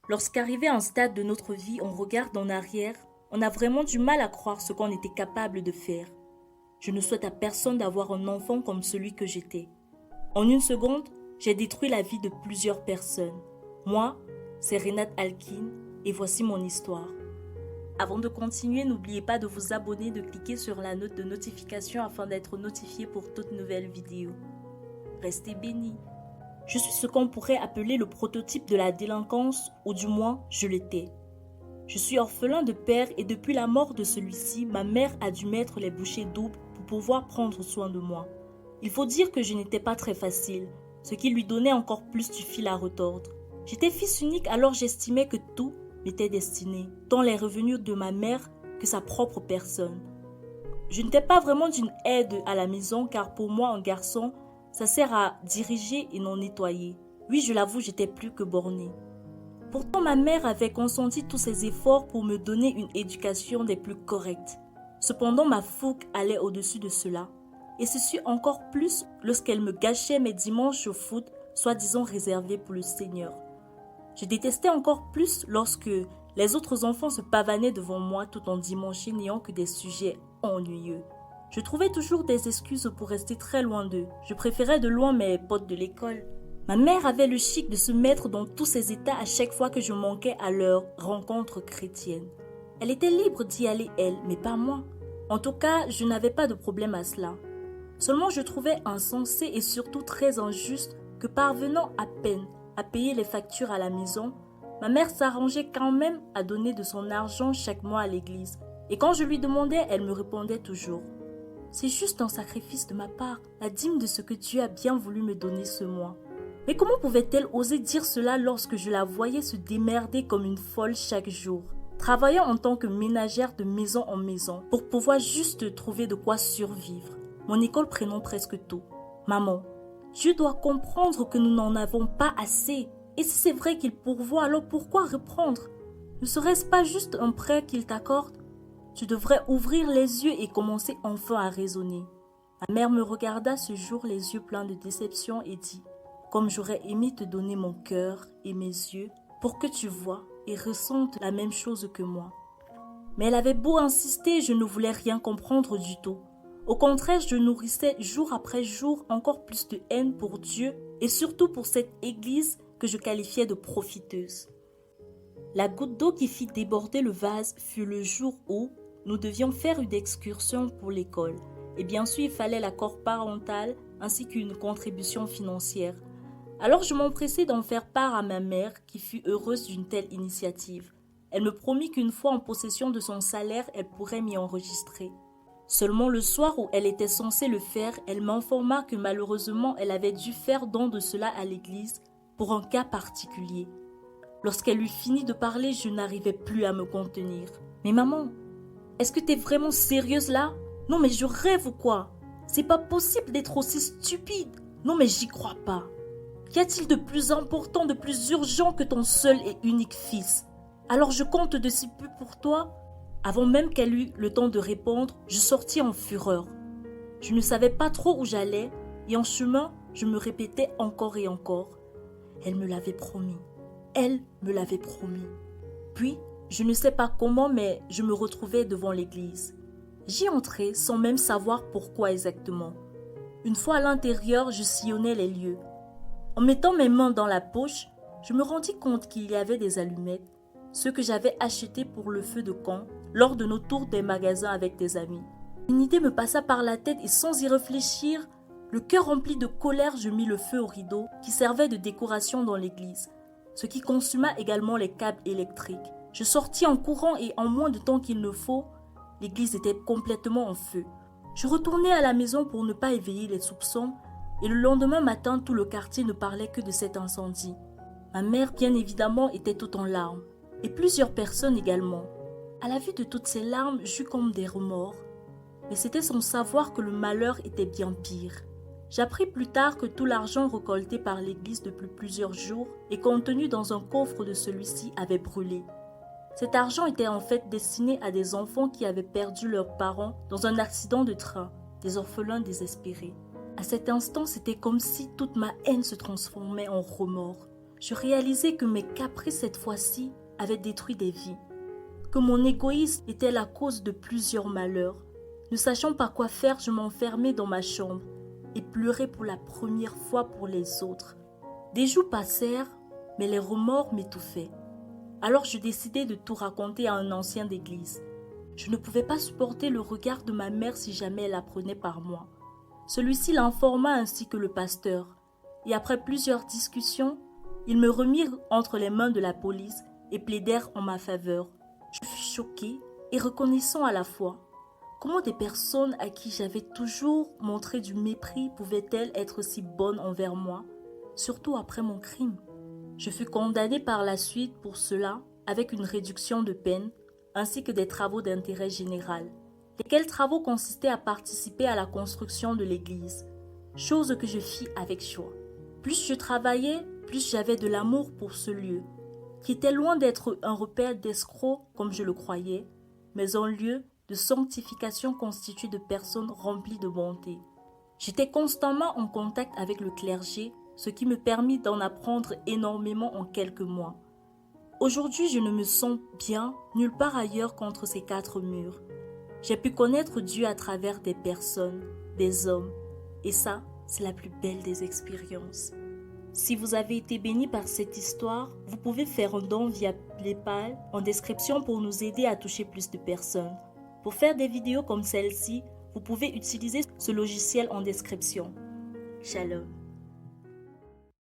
Lorsqu'arrivé à un stade de notre vie, on regarde en arrière, on a vraiment du mal à croire ce qu'on était capable de faire. Je ne souhaite à personne d'avoir un enfant comme celui que j'étais. En une seconde, j'ai détruit la vie de plusieurs personnes. Moi, c'est Renate Alkin et voici mon histoire. Avant de continuer, n'oubliez pas de vous abonner, de cliquer sur la note de notification afin d'être notifié pour toute nouvelle vidéo. Restez bénis. Je suis ce qu'on pourrait appeler le prototype de la délinquance, ou du moins, je l'étais. Je suis orphelin de père et depuis la mort de celui-ci, ma mère a dû mettre les bouchées doubles pour pouvoir prendre soin de moi. Il faut dire que je n'étais pas très facile, ce qui lui donnait encore plus du fil à retordre. J'étais fils unique, alors j'estimais que tout m'était destiné, tant les revenus de ma mère que sa propre personne. Je n'étais pas vraiment d'une aide à la maison car pour moi un garçon, ça sert à diriger et non nettoyer. Oui, je l'avoue, j'étais plus que bornée. Pourtant, ma mère avait consenti tous ses efforts pour me donner une éducation des plus correctes. Cependant, ma fougue allait au-dessus de cela. Et ceci encore plus lorsqu'elle me gâchait mes dimanches au foot, soi-disant réservés pour le Seigneur. Je détestais encore plus lorsque les autres enfants se pavanaient devant moi tout en dimanche n'ayant que des sujets ennuyeux. Je trouvais toujours des excuses pour rester très loin d'eux. Je préférais de loin mes potes de l'école. Ma mère avait le chic de se mettre dans tous ses états à chaque fois que je manquais à leur rencontre chrétienne. Elle était libre d'y aller elle, mais pas moi. En tout cas, je n'avais pas de problème à cela. Seulement je trouvais insensé et surtout très injuste que parvenant à peine à payer les factures à la maison, ma mère s'arrangeait quand même à donner de son argent chaque mois à l'église. Et quand je lui demandais, elle me répondait toujours « C'est juste un sacrifice de ma part, la dîme de ce que Dieu a bien voulu me donner ce mois. » Mais comment pouvait-elle oser dire cela lorsque je la voyais se démerder comme une folle chaque jour, travaillant en tant que ménagère de maison en maison pour pouvoir juste trouver de quoi survivre, mon école prenant presque tout. Maman, Dieu doit comprendre que nous n'en avons pas assez. Et si c'est vrai qu'il pourvoit, alors pourquoi reprendre? Ne serait-ce pas juste un prêt qu'il t'accorde? Tu devrais ouvrir les yeux et commencer enfin à raisonner. Ma mère me regarda ce jour les yeux pleins de déception et dit « Comme j'aurais aimé te donner mon cœur et mes yeux pour que tu vois et ressentes la même chose que moi. » Mais elle avait beau insister, je ne voulais rien comprendre du tout. Au contraire, je nourrissais jour après jour encore plus de haine pour Dieu et surtout pour cette église que je qualifiais de profiteuse. La goutte d'eau qui fit déborder le vase fut le jour où nous devions faire une excursion pour l'école. Et bien sûr, il fallait l'accord parental ainsi qu'une contribution financière. Alors je m'empressai d'en faire part à ma mère qui fut heureuse d'une telle initiative. Elle me promit qu'une fois en possession de son salaire, elle pourrait m'y enregistrer. Seulement le soir où elle était censée le faire, elle m'informa que malheureusement elle avait dû faire don de cela à l'église pour un cas particulier. Lorsqu'elle eut fini de parler, je n'arrivais plus à me contenir. « Mais maman, est-ce que t'es vraiment sérieuse là? Non mais je rêve ou quoi? C'est pas possible d'être aussi stupide. Non mais j'y crois pas. Qu'y a-t-il de plus important, de plus urgent que ton seul et unique fils? Alors je compte de si peu pour toi. » Avant même qu'elle eût le temps de répondre, je sortis en fureur. Je ne savais pas trop où j'allais et en chemin, je me répétais encore et encore. Elle me l'avait promis. Elle me l'avait promis. Puis, je ne sais pas comment, mais je me retrouvais devant l'église. J'y entrai sans même savoir pourquoi exactement. Une fois à l'intérieur, je sillonnais les lieux. En mettant mes mains dans la poche, je me rendis compte qu'il y avait des allumettes, ceux que j'avais achetés pour le feu de camp lors de nos tours des magasins avec des amis. Une idée me passa par la tête et sans y réfléchir, le cœur rempli de colère, je mis le feu au rideau qui servait de décoration dans l'église, ce qui consuma également les câbles électriques. Je sortis en courant et en moins de temps qu'il ne faut, l'église était complètement en feu. Je retournai à la maison pour ne pas éveiller les soupçons et le lendemain matin, tout le quartier ne parlait que de cet incendie. Ma mère, bien évidemment, était toute en larmes et plusieurs personnes également. À la vue de toutes ces larmes, j'eus comme des remords. Mais c'était sans savoir que le malheur était bien pire. J'appris plus tard que tout l'argent récolté par l'église depuis plusieurs jours et contenu dans un coffre de celui-ci avait brûlé. Cet argent était en fait destiné à des enfants qui avaient perdu leurs parents dans un accident de train, des orphelins désespérés. À cet instant, c'était comme si toute ma haine se transformait en remords. je réalisais que mes caprices cette fois-ci avaient détruit des vies, que mon égoïsme était la cause de plusieurs malheurs. Ne sachant pas quoi faire, je m'enfermais dans ma chambre et pleurais pour la première fois pour les autres. Des jours passèrent, mais les remords m'étouffaient. Alors je décidai de tout raconter à un ancien d'église. Je ne pouvais pas supporter le regard de ma mère si jamais elle apprenait par moi. Celui-ci l'informa ainsi que le pasteur, et après plusieurs discussions, ils me remirent entre les mains de la police et plaidèrent en ma faveur. Je fus choquée et reconnaissant à la fois. Comment des personnes à qui j'avais toujours montré du mépris pouvaient-elles être si bonnes envers moi, surtout après mon crime? Je fus condamnée par la suite pour cela avec une réduction de peine ainsi que des travaux d'intérêt général, lesquels travaux consistaient à participer à la construction de l'église, chose que je fis avec joie. Plus je travaillais, plus j'avais de l'amour pour ce lieu, qui était loin d'être un repère d'escrocs comme je le croyais, mais un lieu de sanctification constitué de personnes remplies de bonté. J'étais constamment en contact avec le clergé, ce qui me permit d'en apprendre énormément en quelques mois. Aujourd'hui, je ne me sens bien nulle part ailleurs qu'entre ces 4 murs. J'ai pu connaître Dieu à travers des personnes, des hommes, et ça, c'est la plus belle des expériences. Si vous avez été béni par cette histoire, vous pouvez faire un don via PayPal en description pour nous aider à toucher plus de personnes. Pour faire des vidéos comme celle-ci, vous pouvez utiliser ce logiciel en description. Shalom.